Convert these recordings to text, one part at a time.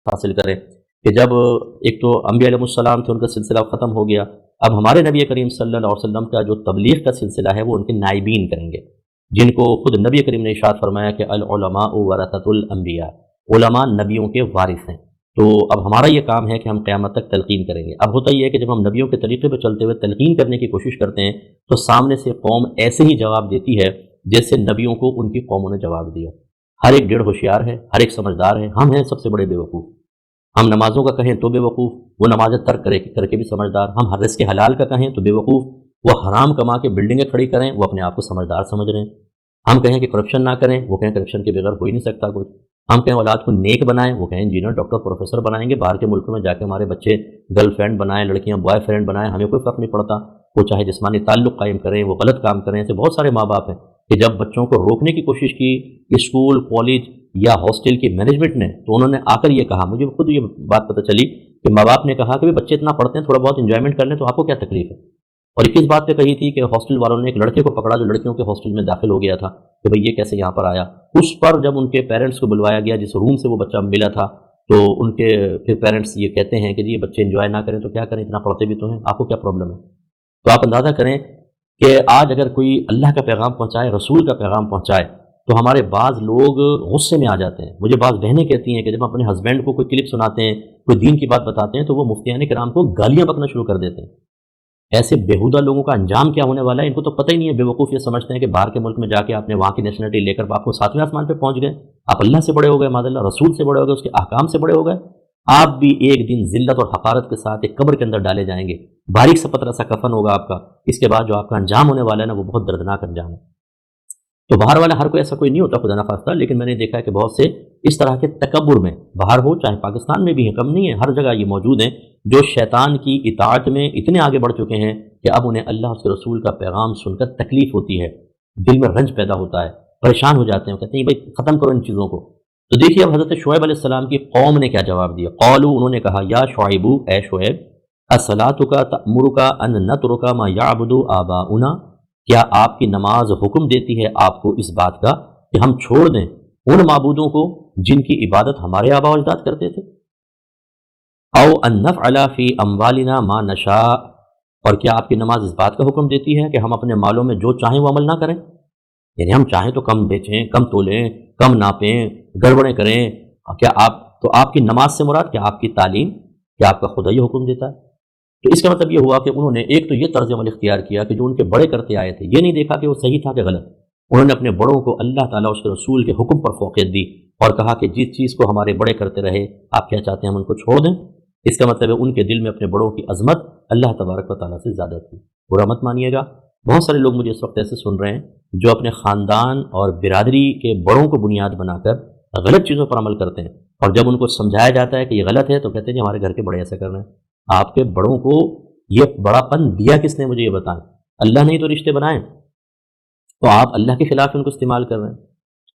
حاصل کریں کہ جب ایک تو انبیاء علیہ السلام تھے، ان کا سلسلہ ختم ہو گیا، اب ہمارے نبی کریم صلی اللہ علیہ وسلم کا جو تبلیغ کا سلسلہ ہے وہ ان کے نائبین کریں گے، جن کو خود نبی کریم نے ارشاد فرمایا کہ العلماء ورثۃ الانبیاء، علماء نبیوں کے وارث ہیں۔ تو اب ہمارا یہ کام ہے کہ ہم قیامت تک تلقین کریں گے۔ اب ہوتا یہ ہے کہ جب ہم نبیوں کے طریقے پہ چلتے ہوئے تلقین کرنے کی کوشش کرتے ہیں تو سامنے سے قوم ایسے ہی جواب دیتی ہے جیسے نبیوں کو ان کی قوموں نے جواب دیا۔ ہر ایک ڈیڑھ ہوشیار ہے، ہر ایک سمجھدار ہے، ہم ہیں سب سے بڑے بے وقوف۔ ہم نمازوں کا کہیں تو بے وقوف، وہ نمازیں ترک کر کے بھی سمجھدار۔ ہم ہر رزق حلال کا کہیں تو بے وقوف، وہ حرام کما کے بلڈنگیں کھڑی کریں وہ اپنے آپ کو سمجھدار سمجھ رہے ہیں۔ ہم کہیں کہ کرپشن نہ کریں، وہ کہیں کرپشن کے بغیر ہو ہی نہیں سکتا کچھ۔ ہم کہیں اولاد کو نیک بنائیں، وہ کہیں انجینئر ڈاکٹر پروفیسر بنائیں گے، باہر کے ملکوں میں جا کے ہمارے بچے گرل فرینڈ بنائیں، لڑکیاں بوائے فرینڈ بنائیں، ہمیں کوئی فرق نہیں پڑتا۔ وہ چاہے جسمانی تعلق قائم کریں، وہ غلط کام کریں۔ ایسے بہت سارے ماں باپ ہیں کہ جب بچوں کو روکنے کی کوشش کی اسکول، کالج یا ہاسٹل کی مینجمنٹ نے، تو انہوں نے آ کر یہ کہا، مجھے خود یہ بات پتہ چلی کہ ماں باپ نے کہا کہ بچے اتنا پڑھتے ہیں، تھوڑا بہت انجوائمنٹ کر لیں تو آپ کو کیا تکلیف ہے۔ اور کس بات پہ کہی تھی کہ ہاسٹل والوں نے ایک لڑکے کو پکڑا جو لڑکیوں کے ہاسٹل میں داخل ہو گیا تھا کہ بھئی یہ کیسے یہاں پر آیا۔ اس پر جب ان کے پیرنٹس کو بلوایا گیا، جس روم سے وہ بچہ ملا تھا، تو ان کے پھر پیرنٹس یہ کہتے ہیں کہ جی یہ بچے انجوائے نہ کریں تو کیا کریں، اتنا پڑھتے بھی تو ہیں، آپ کو کیا پرابلم ہے۔ تو آپ اندازہ کریں کہ آج اگر کوئی اللہ کا پیغام پہنچائے، رسول کا پیغام پہنچائے، تو ہمارے بعض لوگ غصے میں آ جاتے ہیں۔ مجھے بعض بہنیں کہتی ہیں کہ جب اپنے ہسبینڈ کو کوئی کلپ سناتے ہیں، کوئی دین کی بات بتاتے ہیں، تو وہ مفتیان کرام کو گالیاں بکنا شروع کر دیتے ہیں۔ ایسے بےہودہ لوگوں کا انجام کیا ہونے والا ہے ان کو تو پتہ ہی نہیں ہے۔ بے وقوف یہ سمجھتے ہیں کہ باہر کے ملک میں جا کے آپ نے وہاں کی نیشنلٹی لے کر آپ کو 7ویں آسمان پہ پہنچ گئے، آپ اللہ سے بڑے ہو گئے، معاذ اللہ رسول سے بڑے ہو گئے، اس کے احکام سے بڑے ہو گئے۔ آپ بھی ایک دن ذلت اور حقارت کے ساتھ ایک قبر کے اندر ڈالے جائیں گے، باریک سا پتلا سا کفن ہوگا آپ کا۔ اس کے بعد جو آپ کا انجام ہونے والا ہے نا وہ بہت دردناک انجام ہے۔ تو باہر والا ہر کوئی ایسا کوئی نہیں ہوتا خدا نخواستہ، لیکن میں نے دیکھا ہے کہ بہت سے اس طرح کے تکبر میں، باہر ہو چاہے پاکستان میں بھی ہیں، کم نہیں ہے، ہر جگہ یہ موجود ہیں، جو شیطان کی اطاعت میں اتنے آگے بڑھ چکے ہیں کہ اب انہیں اللہ اس کے رسول کا پیغام سن کر تکلیف ہوتی ہے، دل میں رنج پیدا ہوتا ہے، پریشان ہو جاتے ہیں، کہتے ہیں بھائی ختم کرو ان چیزوں کو۔ تو دیکھیے اب حضرت شعیب علیہ السلام کی قوم نے کیا جواب دیا۔ قالوا، انہوں نے کہا، یا شعیب، اے شعیب، اصلاتک تأمرک ان نترک ما یعبد آباؤنا، کیا آپ کی نماز حکم دیتی ہے آپ کو اس بات کا کہ ہم چھوڑ دیں ان معبودوں کو جن کی عبادت ہمارے آباء و اجداد کرتے تھے؟ او ان نفعل فی اموالنا ما نشاء، اور کیا آپ کی نماز اس بات کا حکم دیتی ہے کہ ہم اپنے مالوں میں جو چاہیں وہ عمل نہ کریں؟ یعنی ہم چاہیں تو کم بیچیں، کم تولیں، کم ناپیں، گڑبڑیں کریں۔ کیا آپ کی نماز سے مراد کیا آپ کی تعلیم، کیا آپ کا خدا یہ حکم دیتا ہے؟ تو اس کا مطلب یہ ہوا کہ انہوں نے ایک تو یہ طرز عمل اختیار کیا کہ جو ان کے بڑے کرتے آئے تھے، یہ نہیں دیکھا کہ وہ صحیح تھا کہ غلط۔ انہوں نے اپنے بڑوں کو اللہ تعالیٰ اس کے رسول کے حکم پر فوقیت دی اور کہا کہ جس چیز کو ہمارے بڑے کرتے رہے آپ کیا چاہتے ہیں ہم ان کو چھوڑ دیں؟ اس کا مطلب ہے ان کے دل میں اپنے بڑوں کی عظمت اللہ تبارک و تعالیٰ سے زیادہ تھی۔ برا مت مانیے گا، بہت سارے لوگ مجھے اس وقت ایسے سن رہے ہیں جو اپنے خاندان اور برادری کے بڑوں کو بنیاد بنا کر غلط چیزوں پر عمل کرتے ہیں، اور جب ان کو سمجھایا جاتا ہے کہ یہ غلط ہے تو کہتے ہیں جی ہمارے گھر کے بڑے ایسا کر رہے ہیں۔ آپ کے بڑوں کو یہ بڑا پن دیا کس نے، مجھے یہ بتائیں؟ اللہ نے ہی تو رشتے بنائے، تو آپ اللہ کے خلاف ان کو استعمال کر رہے ہیں۔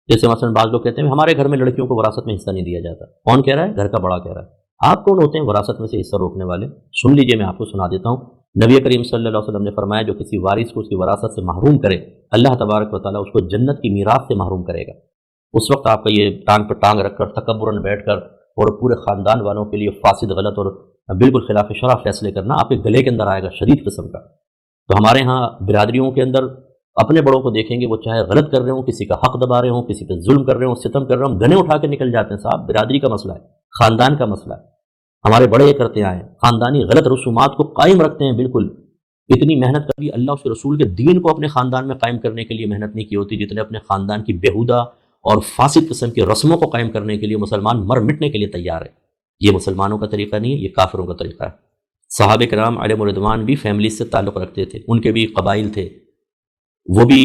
جیسے مثلا بعض لوگ کہتے ہیں ہمارے گھر میں لڑکیوں کو وراثت میں حصہ نہیں دیا جاتا۔ کون کہہ رہا ہے؟ گھر کا بڑا کہہ رہا ہے۔ آپ کون ہوتے ہیں وراثت میں سے حصہ روکنے والے؟ سن لیجئے، میں آپ کو سنا دیتا ہوں۔ نبی کریم صلی اللہ علیہ وسلم نے فرمایا جو کسی وارث کو اس کی وراثت سے محروم کرے، اللہ تبارک و تعالیٰ اس کو جنت کی میراث سے محروم کرے گا۔ اس وقت آپ کا یہ ٹانگ پہ ٹانگ رکھ کر تکبراً بیٹھ کر اور پورے خاندان والوں کے لیے فاسد، غلط اور بالکل خلاف شرع فیصلے کرنا آپ کے گلے کے اندر آئے گا، شدید قسم کا۔ تو ہمارے ہاں برادریوں کے اندر اپنے بڑوں کو دیکھیں گے، وہ چاہے غلط کر رہے ہوں، کسی کا حق دبا رہے ہوں، کسی پہ ظلم کر رہے ہوں، ستم کر رہے ہوں، گنے اٹھا کے نکل جاتے ہیں۔ صاحب برادری کا مسئلہ ہے، خاندان کا مسئلہ ہے، ہمارے بڑے یہ کرتے آئے ہیں، خاندانی غلط رسومات کو قائم رکھتے ہیں۔ بالکل اتنی محنت کبھی اللہ اس کے رسول کے دین کو اپنے خاندان میں قائم کرنے کے لیے محنت نہیں کی ہوتی جتنے اپنے خاندان کی بےہودہ اور فاسد قسم کی رسموں کو قائم کرنے کے لیے مسلمان مر مٹنے کے لیے تیار ہے۔ یہ مسلمانوں کا طریقہ نہیں ہے، یہ کافروں کا طریقہ ہے۔ صحابہ کرام علیہم الرضوان بھی فیملیز سے تعلق رکھتے تھے، ان کے بھی قبائل تھے، وہ بھی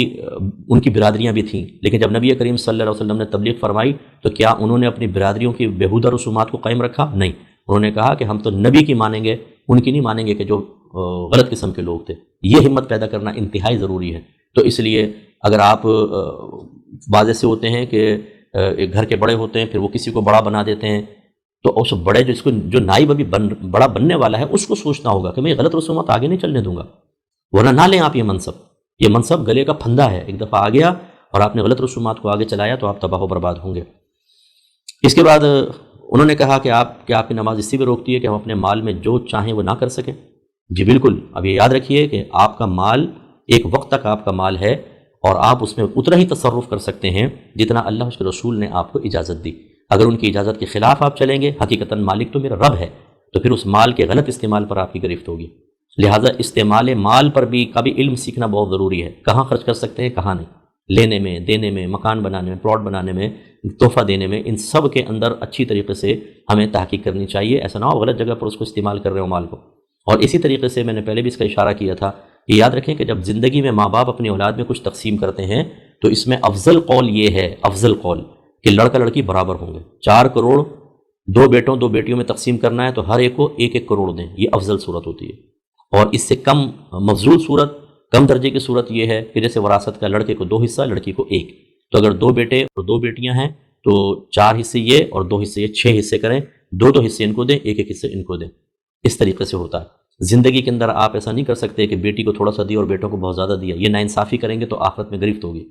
ان کی برادریاں بھی تھیں، لیکن جب نبی کریم صلی اللہ علیہ وسلم نے تبلیغ فرمائی تو کیا انہوں نے اپنی برادریوں کی بےہودہ رسومات کو قائم رکھا؟ نہیں، انہوں نے کہا کہ ہم تو نبی کی مانیں گے، ان کی نہیں مانیں گے کہ جو غلط قسم کے لوگ تھے۔ یہ ہمت پیدا کرنا انتہائی ضروری ہے۔ تو اس لیے اگر آپ بعض ایسے ہوتے ہیں کہ گھر کے بڑے ہوتے ہیں، پھر وہ کسی کو بڑا بنا دیتے ہیں، تو اس بڑے جو نائب ابھی بڑا بننے والا ہے اس کو سوچنا ہوگا کہ میں غلط رسومات آگے نہیں چلنے دوں گا، ورنہ نہ لیں آپ یہ منصب گلے کا پھندا ہے، ایک دفعہ آ گیا اور آپ نے غلط رسومات کو آگے چلایا تو آپ تباہ و برباد ہوں گے۔ اس کے بعد انہوں نے کہا کہ کیا آپ کی نماز اسی میں روکتی ہے کہ ہم اپنے مال میں جو چاہیں وہ نہ کر سکیں؟ جی بالکل. اب یہ یاد رکھیے کہ آپ کا مال ایک وقت تک آپ کا مال ہے، اور آپ اس میں اتنا ہی تصرف کر سکتے ہیں جتنا اللہ اس کے رسول نے آپ کو اجازت دی. اگر ان کی اجازت کے خلاف آپ چلیں گے، حقیقتاً مالک تو میرا رب ہے، تو پھر اس مال کے غلط استعمال پر آپ کی گرفت ہوگی. لہٰذا استعمال مال پر بھی کا بھی علم سیکھنا بہت ضروری ہے. کہاں خرچ کر سکتے ہیں، کہاں نہیں، لینے میں، دینے میں، مکان بنانے میں، پلاٹ بنانے میں، تحفہ دینے میں، ان سب کے اندر اچھی طریقے سے ہمیں تحقیق کرنی چاہیے. ایسا نہ ہو غلط جگہ پر اس کو استعمال کر رہے ہو مال کو. اور اسی طریقے سے میں نے پہلے بھی اس کا اشارہ کیا تھا کہ یاد رکھیں کہ جب زندگی میں ماں باپ اپنی اولاد میں کچھ تقسیم کرتے ہیں تو اس میں افضل قول یہ ہے، افضل قول، کہ لڑکا لڑکی برابر ہوں گے. 4 کروڑ 2 بیٹوں 2 بیٹیوں میں تقسیم کرنا ہے تو ہر ایک کو 1-1 کروڑ دیں. یہ افضل صورت ہوتی ہے. اور اس سے کم مفضول صورت، کم درجے کی صورت یہ ہے کہ جیسے وراثت کا لڑکے کو 2 حصہ، لڑکی کو 1. تو اگر 2 بیٹے اور 2 بیٹیاں ہیں تو 4 حصے یہ اور 2 حصے یہ، 6 حصے کریں. 2 حصے ان کو دیں، 1 حصے ان کو دیں. اس طریقے سے ہوتا ہے. زندگی کے اندر آپ ایسا نہیں کر سکتے کہ بیٹی کو تھوڑا سا دیا اور بیٹوں کو بہت زیادہ دیا. یہ ناانصافی کریں گے تو آخرت میں گرفت ہوگی.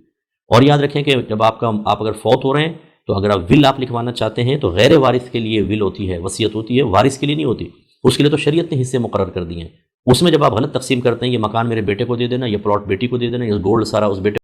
اور یاد رکھیں کہ جب آپ اگر فوت ہو رہے ہیں تو اگر آپ ول آپ لکھوانا چاہتے ہیں تو غیر وارث کے لیے ول ہوتی ہے، وصیت ہوتی ہے، وارث کے لیے نہیں ہوتی. اس کے لیے تو شریعت نے حصے مقرر کر دیے ہیں. اس میں جب آپ غلط تقسیم کرتے ہیں، یہ مکان میرے بیٹے کو دے دینا، یہ پلاٹ بیٹی کو دے دینا، یہ گولڈ سارا اس بیٹے